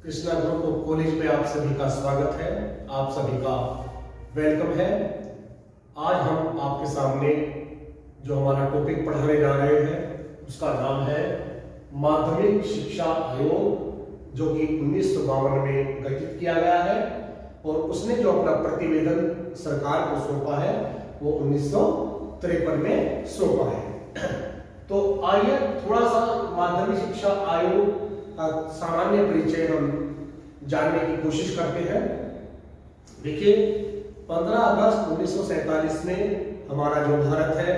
Krishna group of college में आप सभी का स्वागत है। आप सभी का वेलकम है। आज हम आपके सामने जो हमारा टॉपिक पढ़ाने जा रहे हैं उसका नाम है माध्यमिक शिक्षा आयोग, जो कि 1952 में गठित किया गया है और उसने जो अपना प्रतिवेदन सरकार को सौंपा है वो 1953 में सौंपा है। तो आइए थोड़ा सा माध्यमिक शिक्षा आयोग का सामान्य परिचय हम जानने की कोशिश करते हैं। देखिए, 15 अगस्त 1947 में हमारा जो भारत है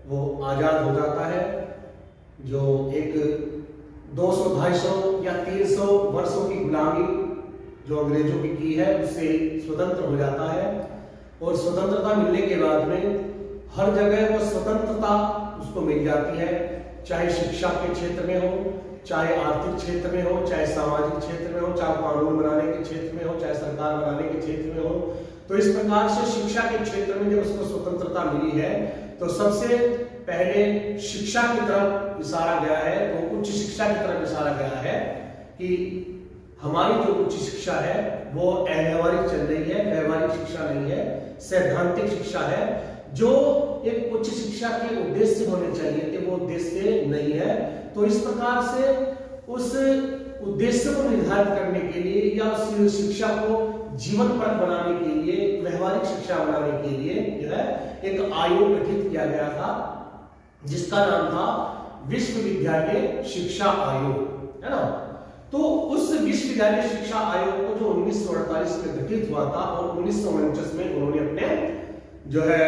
वो आजाद हो जाता है। जो एक 200, 250 या 300 वर्षों की गुलामी जो अंग्रेजों की है उससे स्वतंत्र हो जाता है और स्वतंत्रता मिलने के बाद में हर जगह वो स्वतंत्रता उसको मिल जाती है, चाहे शिक्षा के क्षेत्र में हो, चाहे आर्थिक क्षेत्र में हो, चाहे सामाजिक क्षेत्र में हो, चाहे कानून बनाने के क्षेत्र में हो, चाहे सरकार बनाने के क्षेत्र में हो। तो इस प्रकार से शिक्षा के क्षेत्र में जब उसको स्वतंत्रता मिली है तो सबसे पहले शिक्षा की तरफ इशारा गया है, तो उच्च शिक्षा की तरफ इशारा गया है कि हमारी जो उच्च शिक्षा है वो अव्यावहारिक चल रही है, व्यवहारिक शिक्षा नहीं है, सैद्धांतिक शिक्षा है। जो एक उच्च शिक्षा के उद्देश्य होने चाहिए थे वो उद्देश्य नहीं है। तो इस प्रकार से उस उद्देश्य को निर्धारित करने के लिए या उस शिक्षा को जीवनप्रद बनाने के लिए, व्यवहारिक शिक्षा बनाने के लिए जो है एक आयोग गठित किया गया था जिसका नाम था विश्वविद्यालय शिक्षा आयोग, है ना। तो उस विश्वविद्यालय शिक्षा आयोग को जो 1948 में गठित हुआ था और 1949 में उन्होंने अपने जो है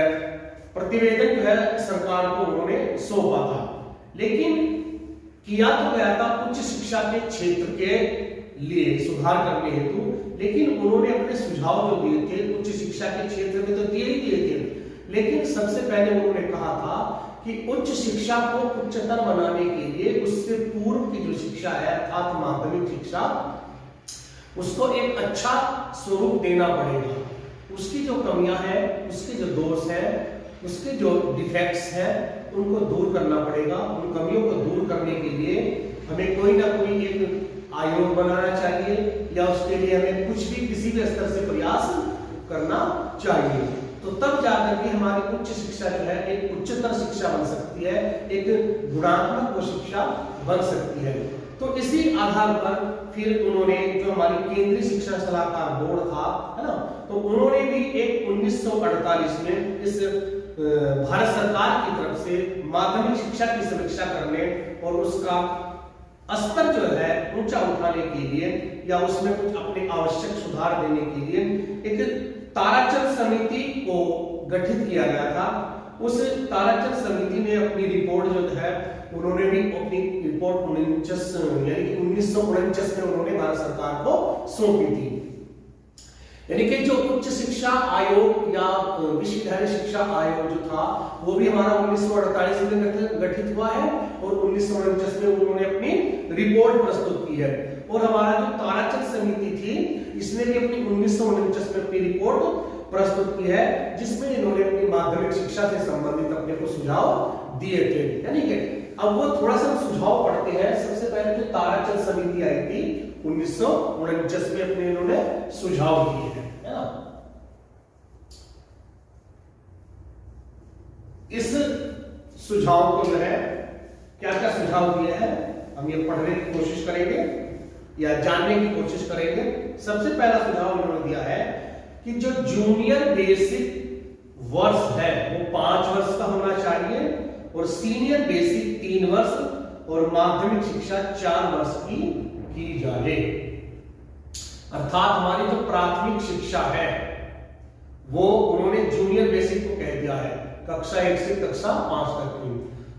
प्रतिवेदन जो है सरकार को उन्होंने सौंपा था। लेकिन किया तो गया था उच्च शिक्षा के क्षेत्र के लिए सुधार करने हेतु, लेकिन उन्होंने अपने सुझाव जो दिए थे उच्च शिक्षा के क्षेत्र में तो दिए ही दिए थे, लेकिन सबसे पहले उन्होंने कहा था कि उच्च शिक्षा को उच्चतर बनाने के लिए उससे पूर्व की जो शिक्षा है अर्थात माध्यमिक शिक्षा, उसको एक अच्छा स्वरूप देना पड़ेगा। उसकी जो कमियां हैं, उसके जो दोष हैं, उसके जो डिफेक्ट्स हैं उनको दूर करना पड़ेगा। उन कमियों को दूर करने के लिए हमें कोई ना कोई एक आयोग बनाना चाहिए या उसके लिए हमें कुछ भी किसी भी स्तर से प्रयास करना चाहिए। तो तब जाकर के हमारी उच्च शिक्षा जो है एक उच्चतर शिक्षा बन सकती है, एक गुणात्मक शिक्षा बन सकती है। तो इसी आधार पर फिर उन्होंने जो हमारी केंद्रीय शिक्षा सलाहकार बोर्ड था, है ना, तो उन्होंने भी एक 1948 में इस भारत सरकार की तरफ से माध्यमिक शिक्षा की समीक्षा करने और उसका स्तर जो है ऊंचा उठाने के लिए या उसमें कुछ अपने आवश्यक सुधार देने के लिए एक ताराचंद समिति को गठित किया गया था। उस ताराचंद समिति ने अपनी रिपोर्ट जो है उन्होंने भी अपनी रिपोर्ट 1949 में उन्होंने भारत सरकार को सौंपी थी। यानी कि जो उच्च शिक्षा आयोग या विश्वविद्यालय शिक्षा आयोग जो था वो भी हमारा 1948 में गठित हुआ है और 1949 में उन्होंने अपनी रिपोर्ट प्रस्तुत की है। और हमारा जो ताराचंद समिति थी इसने भी अपनी 1949 में अपनी रिपोर्ट प्रस्तुत की है जिसमें इन्होंने अपनी माध्यमिक शिक्षा से संबंधित अपने को सुझाव दिए थे। यानी कि अब वो थोड़ा सा सुझाव पढ़ते हैं। सबसे पहले जो ताराचंद समिति आई थी 1949 में अपने इन्होंने सुझाव दिए हैं, है ना। इस सुझाव को जो है क्या क्या सुझाव दिए हैं हम ये पढ़ने की कोशिश करेंगे या जानने की कोशिश करेंगे। सबसे पहला सुझाव इन्होंने दिया है कि जो जूनियर बेसिक वर्ष है वो 5 वर्ष का होना चाहिए और सीनियर बेसिक 3 वर्ष और माध्यमिक शिक्षा 4 वर्ष की जाए। अर्थात हमारी जो प्राथमिक शिक्षा है वो उन्होंने जूनियर बेसिक को कह दिया है, कक्षा 1 से कक्षा 5 तक की,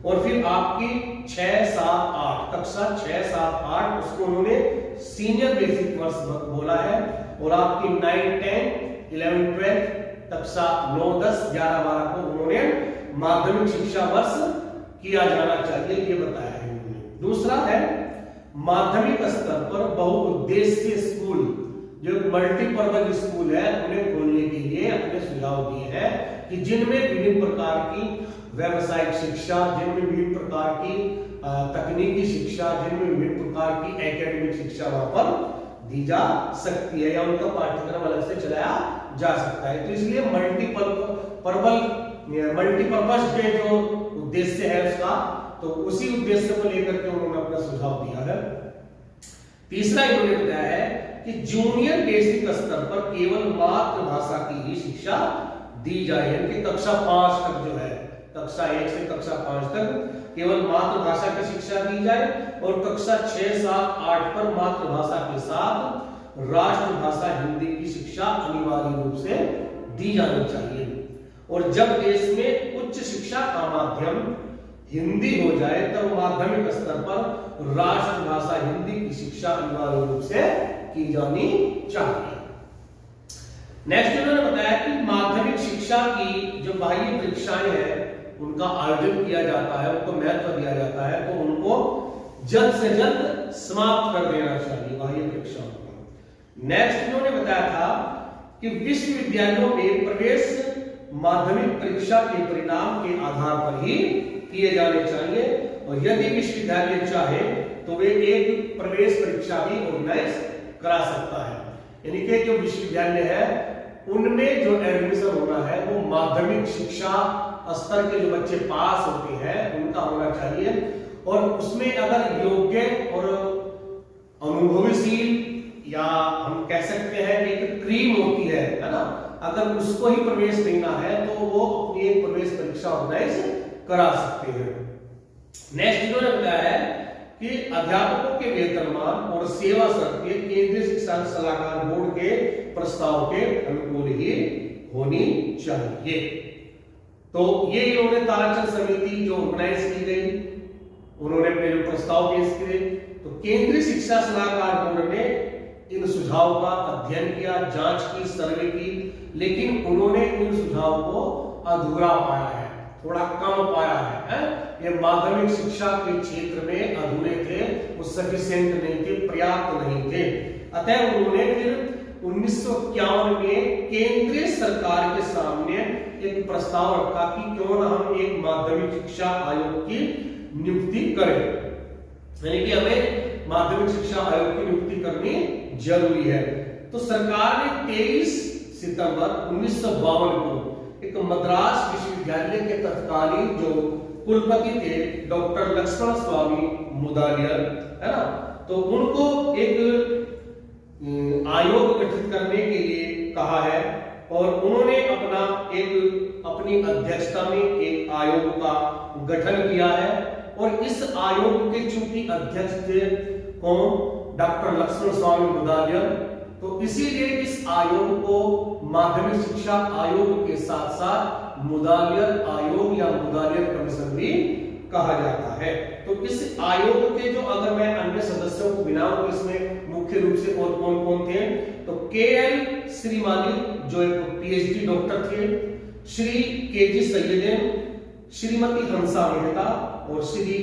और फिर आपकी 6, 7, 8 कक्षा 6, 7, 8 उसको उन्होंने सीनियर बेसिक वर्ष बोला है और आपकी 9, 10, 11, 12 कक्षा 9, 10, 11, 12 को उन्होंने माध्यमिक शिक्षा वर्ष किया जाना चाहिए ये बताया है उन्होंने। दूसरा है माध्यमिक स्तर पर बहुउद्देशीय स्कूल जो मल्टीपर्पज स्कूल है उन्हें खोलने के लिए अपने सुझाव दिए हैं कि जिनमें विभिन्न प्रकार की व्यावसायिक शिक्षा, जिनमें विभिन्न प्रकार की तकनीकी शिक्षा, जिनमें विभिन्न प्रकार की एकेडमिक शिक्षा वहां पर दी जा सकती है या उनका पाठ्यक्रम अलग से चलाया जा सकता है। तो इसलिए मल्टीपर्पज के जो उद्देश्य है उसका, तो उसी उद्देश्य को लेकर के उन्होंने अपना सुझाव दिया है। तीसरा इन्होंने बताया है कि जूनियर बेसिक स्तर पर केवल मातृभाषा की ही शिक्षा दी जाए, यानी कि कक्षा 5 तक जो है, कक्षा 1 से कक्षा 5 तक केवल मातृभाषा की शिक्षा दी जाए और कक्षा 6, 7, 8 पर मातृभाषा के साथ राष्ट्रभाषा हिंदी की शिक्षा अनिवार्य रूप से दी जानी चाहिए। और जब देश में उच्च शिक्षा का माध्यम हिंदी हो जाए तब माध्यमिक स्तर पर राष्ट्रभाषा हिंदी की शिक्षा अनिवार्य रूप से की जानी चाहिए। नेक्स्ट उन्होंने बताया कि माध्यमिक शिक्षा की जो बाह्य परीक्षाएं हैं उनका आयोजन किया जाता है, उनको महत्व दिया जाता है, तो उनको जल्द से जल्द समाप्त कर देना चाहिए बाह्य परीक्षाओं को। नेक्स्ट इन्होंने बताया था कि विश्वविद्यालयों में प्रवेश माध्यमिक परीक्षा के परिणाम के आधार पर ही किए जाने चाहिए और यदि विश्वविद्यालय चाहे तो वे एक प्रवेश परीक्षा भी ऑर्गेनाइज करा सकता है। यानी कि जो विश्वविद्यालय है उनमें जो एडमिशन होना है वो माध्यमिक शिक्षा स्तर के जो बच्चे पास होते हैं उनका होना चाहिए और उसमें अगर योग्य और अनुभवीशील या हम कह सकते हैं एक क्रीम होती है ना, अगर उसको ही प्रवेश देना है तो वो अपनी एक प्रवेश परीक्षा ऑर्गेनाइज करा सकते हैं। नेक्स्ट इन्होंने बताया है कि अध्यापकों के वेतनमान और सेवा शर्तें केंद्रीय शिक्षा सलाहकार बोर्ड के प्रस्ताव के अनुकूल ही होनी चाहिए। तो ये इन्होंने ताराचंद समिति जो ऑर्गेनाइज की गई, उन्होंने अपने जो प्रस्ताव पेश किए, तो केंद्रीय शिक्षा सलाहकार बोर्ड ने इन सुझाव का अध्ययन किया, जांच की, सर्वे की, लेकिन उन्होंने इन सुझाव को अधूरा पाया है, थोड़ा कम पाया है। ये माध्यमिक शिक्षा के क्षेत्र में अधूरे थे, वो सफिशिएंट नहीं थे, पर्याप्त नहीं थे। अतः उन्होंने फिर 1951 में केंद्रीय सरकार के सामने एक प्रस्ताव रखा कि क्यों ना हम एक माध्यमिक शिक्षा आयोग की नियुक्ति करें, यानी कि हमें माध्यमिक शिक्षा आयोग की नियुक्ति करनी जरूरी है। तो सरकार ने 23 सितंबर 1952 को एक मद्रास विश्वविद्यालय के तत्कालीन जो कुलपति थे डॉक्टर लक्ष्मण स्वामी मुदालियर, है ना, तो उनको एक आयोग गठित करने के लिए कहा है और उन्होंने अपनी अध्यक्षता में एक आयोग का गठन किया है और इस आयोग के चूंकि अध्यक्ष थे कौन, डॉक्टर लक्ष्मण स्वामी मुदालियर, तो इसीलिए इस आयोग को माध्यमिक शिक्षा आयोग के साथ साथ मुदालियर आयोग या मुदालियर कमीशन भी कहा जाता है। तो इस आयोग के जो अगर मैं अन्य सदस्यों को गिनाऊं तो इसमें मुख्य रूप से और कौन कौन थे, तो के.एल. श्रीमाली जो एक पीएचडी डॉक्टर थे, श्री के.जी. सैयदेन, श्रीमती हंसा मेहता और श्री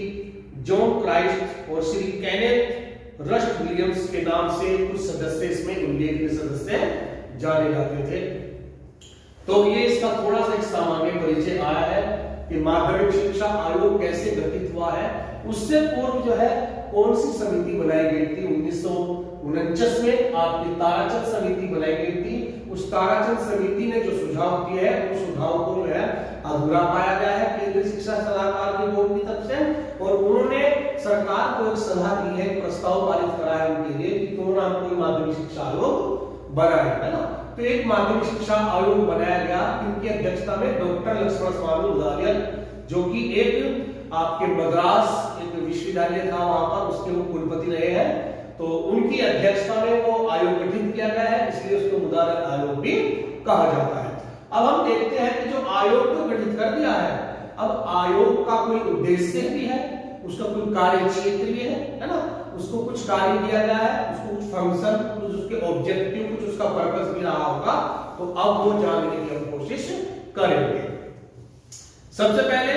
जॉन क्राइस्ट और श्री केनेथ रस्ट विलियम्स के नाम से कुछ सदस्य इसमें उल्लेखनीय सदस्य जाने जाते थे। तो ये इसका थोड़ा सा एक सामान्य परिचय आया है कि माध्यमिक शिक्षा आयोग कैसे गठित हुआ है। उससे पूर्व जो है कौन सी समिति बनाई गई थी, 1949 में आपकी ताराचंद समिति बनाई गई थी। उस ताराचंद समिति ने जो सुझाव दिए हैं उस सुझाव को जो है अधूरा पाया गया है केंद्रीय शिक्षा सलाहकार के बोर्ड की तरफ से और उन्होंने सरकार को एक सलाह दी है, प्रस्ताव पारित करा है उनके लिए कि क्यों ना कोई माध्यमिक शिक्षा आयोग बनाए, है ना। तो एक माध्यमिक शिक्षा आयोग बनाया गया, इनकी अध्यक्षता में डॉक्टर लक्ष्मण स्वामी मुदालियर जो कि एक आपके मद्रास एक विश्वविद्यालय था वहां पर, उसके वो कुलपति रहे हैं, तो उनकी अध्यक्षता में वो आयोग गठित किया गया है, इसलिए उसको मुदालियर आयोग भी कहा जाता है। अब हम देखते हैं कि जो आयोग को गठित कर दिया है, अब आयोग का कोई उद्देश्य भी है, उसका कोई कार्य क्षेत्र भी है ना, उसको कुछ कार्य दिया गया है, उसको कुछ फंक्शन, कुछ उसके ऑब्जेक्टिव, कुछ उसका पर्पस भी रहा होगा, तो अब वो जानने की हम कोशिश करेंगे। सबसे पहले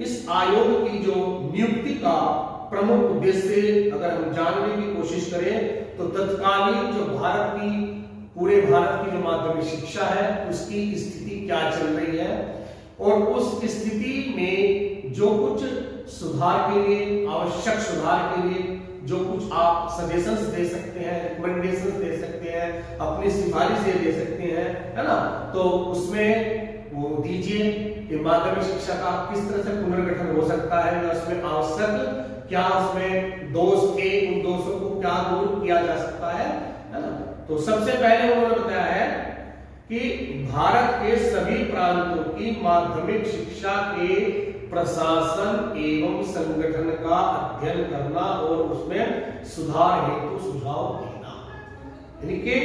इस आयोग की जो नियुक्ति का प्रमुख उद्देश्य अगर हम जानने की कोशिश करें तो तत्कालीन जो भारत की पूरे भारत की जो माध्यमिक शिक्षा है उसकी स्थिति क्या चल रही है और उस स्थिति में जो कुछ सुधार के लिए, आवश्यक सुधार के लिए जो कुछ आप सजेशंस दे सकते हैं, रिकमेंडेशन अपनी सिफारिश ये दे सकते हैं, है ना। तो उसमें वो दीजिए कि माध्यमिक शिक्षा का किस तरह से पुनर्गठन हो सकता है, या उसमें आवश्यक क्या उसमें दोष थे, उन दोषों को क्या दूर किया जा सकता है ना। तो सबसे पहले उन्होंने बताया है कि भारत के सभी प्रांतों की माध्यमिक शिक्षा के प्रशासन एवं संगठन का अध्ययन करना और उसमें सुधार हेतु सुझाव देना। यानी कि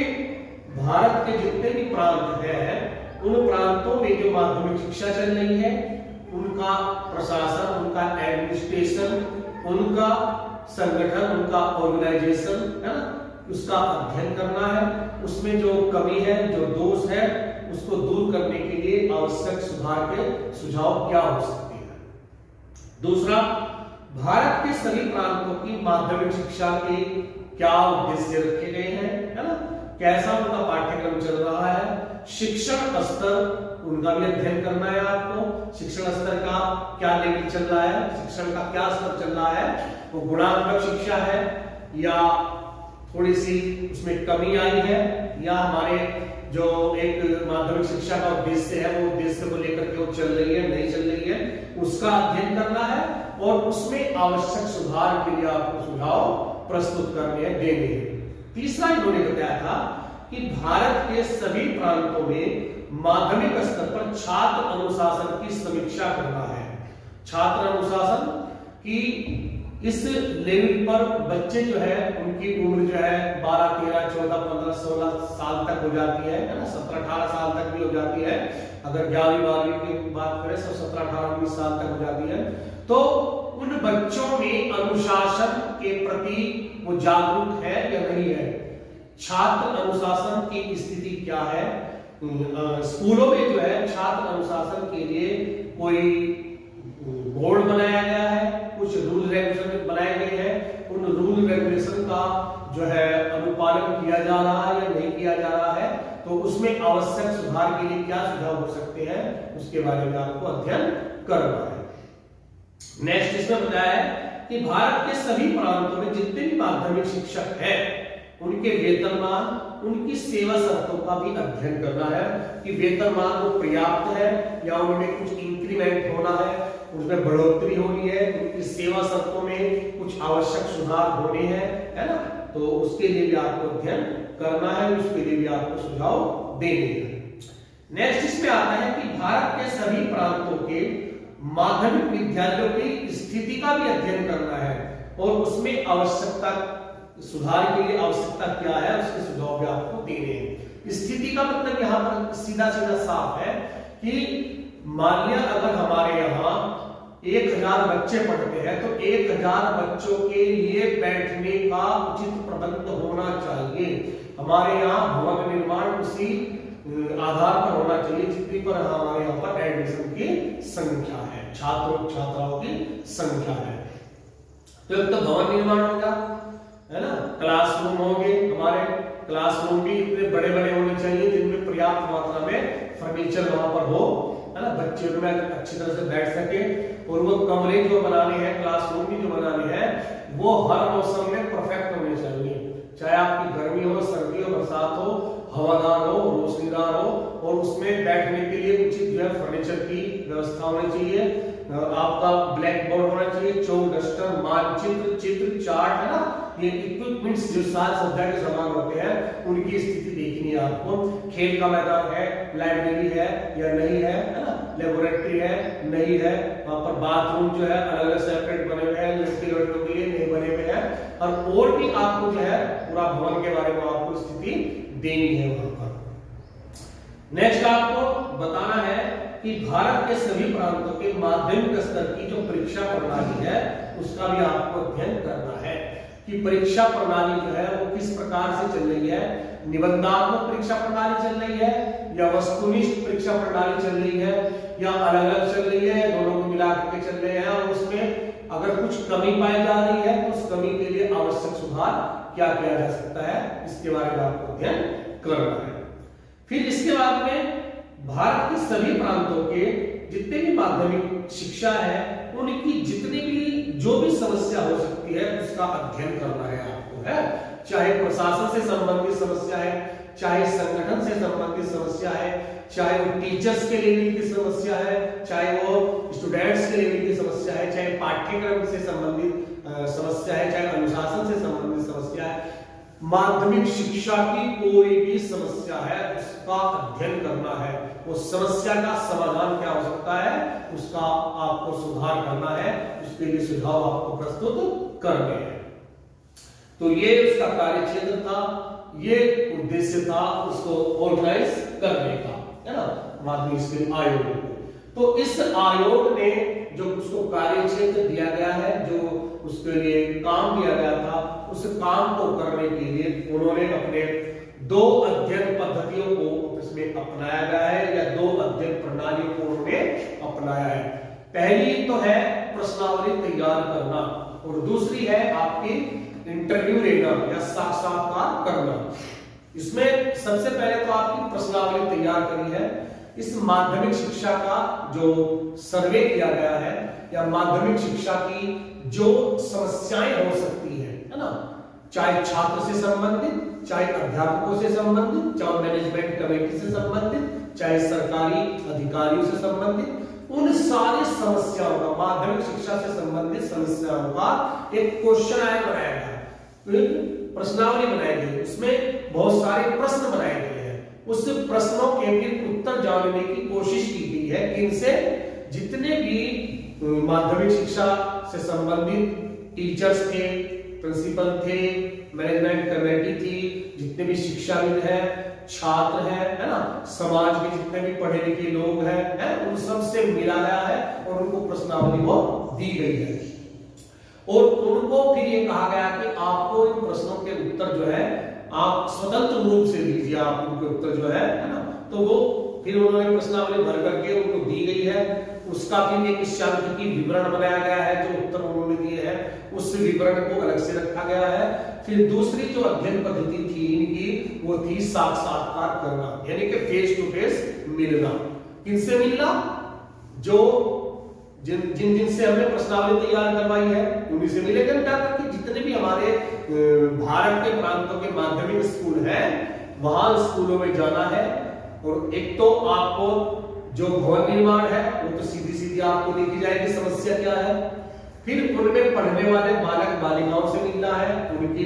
भारत के जितने भी प्रांत हैं, उन प्रांतों में जो माध्यमिक शिक्षा चल रही है, उनका प्रशासन, उनका एडमिनिस्ट्रेशन, उनका संगठन, उनका ऑर्गेनाइजेशन, है ना, उसका अध्ययन करना है। उसमें जो कमी है, जो दोष है, उसको दूर करने के लिए आवश्यक सुधार के सुझाव क्या हो सकते हैं। दूसरा, भारत के सभी प्रांतों की माध्यमिक शिक्षा के क्या उद्देश्य रखे गए हैं, है ना, कैसा उनका पाठ्यक्रम चल रहा है, शिक्षण स्तर उनका भी अध्ययन करना है आपको। शिक्षण स्तर का क्या लेवल चल रहा है, शिक्षण का क्या स्तर चल रहा है, वो गुणात्मक शिक्षा है या थोड़ी सी उसमें कमी आई है, या हमारे जो एक माध्यमिक शिक्षा का उद्देश्य है, वो उद्देश्य को लेकर के वो चल रही है, नहीं चल रही है, उसका अध्ययन करना है और उसमें आवश्यक सुधार के लिए आपको सुझाव प्रस्तुत करने हैं, देने हैं। तीसरा इन्होंने बताया था कि भारत के सभी प्रांतों में माध्यमिक स्तर पर छात्र अनुशासन की समीक्षा करना है। छात्र अनुशासन की इस लेवल पर बच्चे जो है, उनकी उम्र जो है 12, 13, 14, 15, 16 साल तक हो जाती है ना, 17, 18 साल तक भी हो जाती है। अगर 11वीं 12वीं की बात करें तो 17, 18, 19 साल तक हो जाती है। तो उन बच्चों में अनुशासन के प्रति वो जागरूक है या नहीं है, छात्र अनुशासन की स्थिति क्या है। स्कूलों में जो है छात्र अनुशासन के लिए कोई बोर्ड बनाया गया है, कुछ रूल रेगुलेशन बनाए गए हैं, उन रूल रेगुलेशन का जो है अनुपालन किया जा रहा है या नहीं किया जा रहा है, तो उसमें आवश्यक सुधार के लिए क्या सुझाव हो सकते हैं, उसके बारे में आपको अध्ययन करना है। नेक्स्ट इसमें बताया है कि भारत के सभी प्रांतों में जितने भी माध्यमिक शिक्षक हैं, उनके वेतनमान, उनकी सेवा शर्तों का भी अध्ययन करना है कि वेतनमान वो पर्याप्त है या उनमें कुछ इंक्रीमेंट होना है, उसमें बढ़ोतरी होनी है, उनकी सेवा शर्तों में कुछ आवश्यक सुधार होने हैं, है ना। तो उसके लिए भी आपको अध्ययन करना है, उसके लिए भी आपको सुझाव देने हैं। नेक्स्ट इसमें आता है कि भारत के सभी प्रांतों के माध्यमिक विद्यालयों की स्थिति का भी अध्ययन करना है और उसमें आवश्यकता सुधार के लिए आवश्यकता क्या है, उसके सुझाव भी आपको देने हैं। स्थिति का मतलब यहाँ पर सीधा सीधा साफ है कि मान लिया अगर हमारे यहाँ 1000 बच्चे पढ़ते हैं तो 1000 बच्चों के लिए बैठने का उचित प्रबंध होना चाहिए। हमारे यहाँ भवन निर्माण उसी आधार पर होना चाहिए जितनी पर हमारे यहाँ पर एडमिशन की संख्या है, छात्रों छात्राओं की संख्या है। तो एक तो भवन निर्माण होगा, है ना, क्लासरूम होंगे, हमारे क्लासरूम भी इतने बड़े बड़े होने चाहिए जिनमें पर्याप्त मात्रा में फर्नीचर वहां पर हो, है ना, बच्चे उनमें अच्छी तरह से बैठ सके। और वो कमरे जो बनाने हैं, क्लासरूम भी जो बनाने हैं, वो हर मौसम में परफेक्ट होने चाहिए, चाहे आपकी गर्मी हो, सर्दी हो, बरसात हो, हवादार हो, रोशनीदार हो, और उसमें बैठने के लिए उचित जो है फर्नीचर की व्यवस्था होनी चाहिए। आपका ब्लैक बोर्ड होना चाहिए, चौक, डस्टर, मानचित्र, चित्र, चार्ट, है ना, ये इक्विपमेंट्स जो साज सज्जा के सामान होते हैं उनकी स्थिति देखनी है आपको। खेल का मैदान है, लाइब्रेरी है या नहीं है, है ना, लेबोरेटरी है, नहीं है, वहां पर बाथरूम जो है अलग अलग सेपरेट बने हुए हैं, लड़की लड़कों के लिए नहीं बने हुए हैं, और भी आपको जो है पूरा भवन के बारे में आपको स्थिति देनी है वहां पर। नेक्स्ट आपको बताना है कि भारत के सभी प्रांतों के माध्यमिक स्तर की जो परीक्षा प्रणाली है उसका भी आपको अध्ययन करना है कि परीक्षा प्रणाली जो है वो किस प्रकार से चल रही है। निबंधात्मक परीक्षा प्रणाली चल रही है या वस्तुनिष्ठ परीक्षा प्रणाली चल रही है या अलग अलग चल रही है, दोनों को मिला के चल रहे हैं, और उसमें अगर कुछ कमी पाई जा रही है तो उस कमी के लिए आवश्यक सुधार क्या किया जा सकता है, इसके बारे में आपको अध्ययन करना है। फिर इसके बाद में भारत के सभी प्रांतों के जितने भी माध्यमिक शिक्षा है उनकी जितनी भी जो भी समस्या हो सकती है उसका अध्ययन करना है आपको, है चाहे प्रशासन से संबंधित समस्या है, चाहे संगठन से संबंधित समस्या है, चाहे वो टीचर्स के लेवल की समस्या है, चाहे वो स्टूडेंट्स के लेवल की समस्या है, चाहे पाठ्यक्रम से संबंधित समस्या है, चाहे अनुशासन से संबंधित समस्या है, माध्यमिक शिक्षा की कोई भी समस्या है उसका अध्ययन करना है, वो समस्या का समाधान क्या हो सकता है उसका आपको सुधार करना है, उसके लिए सुझाव आपको प्रस्तुत करने हैं। तो ये उसका कार्य क्षेत्र था, ये उद्देश्य था उसको ऑर्गेनाइज करने का, है ना, माध्यमिक स्कूल आयोग को। तो इस आयोग ने जो उसको कार्य क्षेत्र दिया गया है, जो उसके लिए काम दिया गया था, उस काम को करने के लिए उन्होंने अपने 2 अध्ययन पद्धतियों को इसमें अपनाया गया है, या 2 अध्ययन प्रणालियों को उन्होंने अपनाया है। पहली तो है प्रश्नावली तैयार करना और दूसरी है आपकी इंटरव्यू लेना या साक्षात्कार करना। इसमें सबसे पहले तो आपकी प्रश्नावली तैयार करी है। इस माध्यमिक शिक्षा का जो सर्वे किया गया है या माध्यमिक शिक्षा की जो समस्याएं हो सकती है ना, चाहे छात्र से संबंधित, चाहे अध्यापकों से संबंधित, चाहे मैनेजमेंट कमेटी से संबंधित, चाहे सरकारी अधिकारियों से संबंधित, उन सारी समस्याओं का, माध्यमिक शिक्षा से संबंधित समस्याओं का एक क्वेश्चन आंसर बनाया गया, प्रश्नावली बनाई गई, उसमें बहुत सारे प्रश्न बनाए गए हैं। उस प्रश्नों के फिर उत्तर जानने की कोशिश की गई है कि इनसे जितने भी माध्यमिक शिक्षा से संबंधित टीचर्स थे, प्रिंसिपल थे, मैनेजमेंट कमेटी थी, जितने भी शिक्षाविद हैं, छात्र हैं, है ना, समाज के जितने भी पढ़े लिखे लोग हैं, उन सब से मिला गया है और उनको प्रश्नावली वो दी गई है। और उनको फिर ये कहा गया कि आपको इन प्रश्नों के उत्तर जो है आप स्वतंत्र रूप से दीजिए, आप उनके उत्तर जो है ना, तो वो फिर उन्होंने प्रश्नावली भर करके उनको दी गई है। उसका फिर एक सांख्यिकी विवरण बनाया गया है, जो उत्तर उन्होंने दिए हैं उस विवरण को अलग से रखा गया है। फिर दूसरी जो अध्ययन पद्धति थी इनकी, वो थी साक्षात्कार करना, यानी कि फेस टू फेस मिलना। किनसे मिलना? जो जिनसे हमने प्रश्नावली तैयार करवाई है उन्हीं से मिलेंगे जाकर के। जितने भी हमारे भारत के प्रांतों के माध्यमिक स्कूल हैं वहां स्कूलों में जाना है, और एक तो आपको जो भवन निर्माण है वो तो सीधी सीधी आपको देखी जाएगी समस्या क्या है। फिर उनमें पढ़ने वाले बालक बालिकाओं से मिलना है, उनकी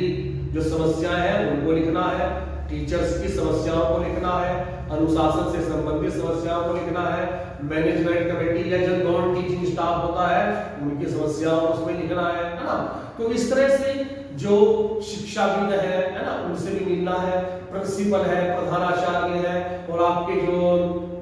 जो समस्याएं हैं उनको लिखना है, टीचर्स की समस्याओं को लिखना है, अनुशासन से संबंधित समस्याओं को लिखना है, मैनेजमेंट कमेटी या जो नॉन टीचिंग स्टाफ होता है उनकी समस्याओं को उसमें लिखना है ना। तो इस तरह से जो शिक्षाविद है ना, उनसे भी मिलना है, प्रिंसिपल है, प्रधानाचार्य है, और आपके जो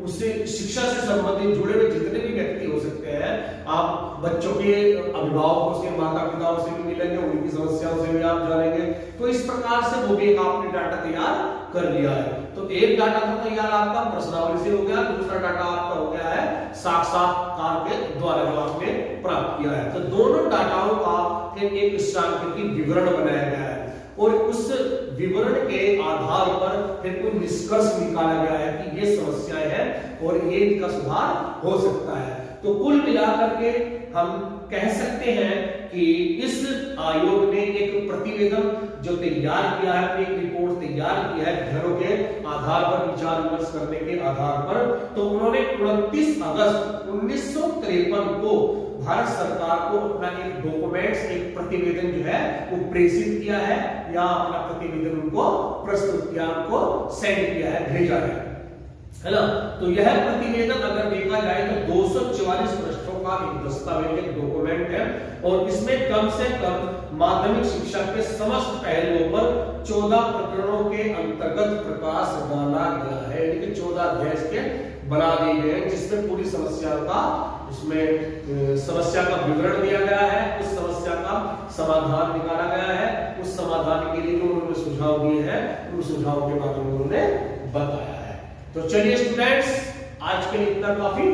उससे शिक्षा से संबंधित जुड़े हुए जितने भी व्यक्ति हो सकते हैं, आप बच्चों के अभिभावकों से, माता पिताओं से भी मिलेंगे, उनकी समस्याओं से भी आप जानेंगे। तो इस प्रकार से वो भी एक आपने डाटा तैयार कर लिया है। तो एक डाटा तो तैयार आपका प्रश्नावली से हो गया, दूसरा डाटा आपका हो गया है साक्षात्कार के द्वारा जो आपने प्राप्त किया है। तो दोनों डाटाओं का फिर एक सांख्यिकी विवरण बनाया गया है, और उस विवरण के आधार पर फिर कोई निष्कर्ष निकाला गया है कि ये समस्याएं हैं और ये इनका सुधार हो सकता है। तो कुल मिलाकर के हम कह सकते हैं कि इस आयोग ने एक प्रतिवेदन जो तैयार किया है, एक रिपोर्ट तैयार किया है अध्ययनों के आधार पर, विचार विमर्श करने के आधार पर। तो उन्होंने 29 अगस्त 1953 को भारत सरकार को अपना एक डॉक्यूमेंट्स, एक प्रतिवेदन जो है वो प्रेषित किया है, या अपना प्रतिवेदन उनको प्रस्तुत किया, उनको सेंड किया है, भेजा है ना। तो यह प्रतिवेदन अगर देखा जाए तो 244 पृष्ठों का एक दस्तावेज, एक डॉक्यूमेंट है, और इसमें कम से कम माध्यमिक शिक्षा के समस्त पहलुओं पर 14 प्रकरणों के अंतर्गत प्रकाश डाला गया है, यानी कि 14 अध्याय के बना दिए गए हैं, जिसमें पूरी समस्या का, उसमें समस्या का विवरण दिया गया है, उस समस्या का समाधान निकाला गया है, उस समाधान के लिए जो उन्होंने सुझाव दिए हैं उन सुझावों के बारे में उन्होंने बताया है। तो चलिए स्टूडेंट्स, आज के लिए इतना काफी।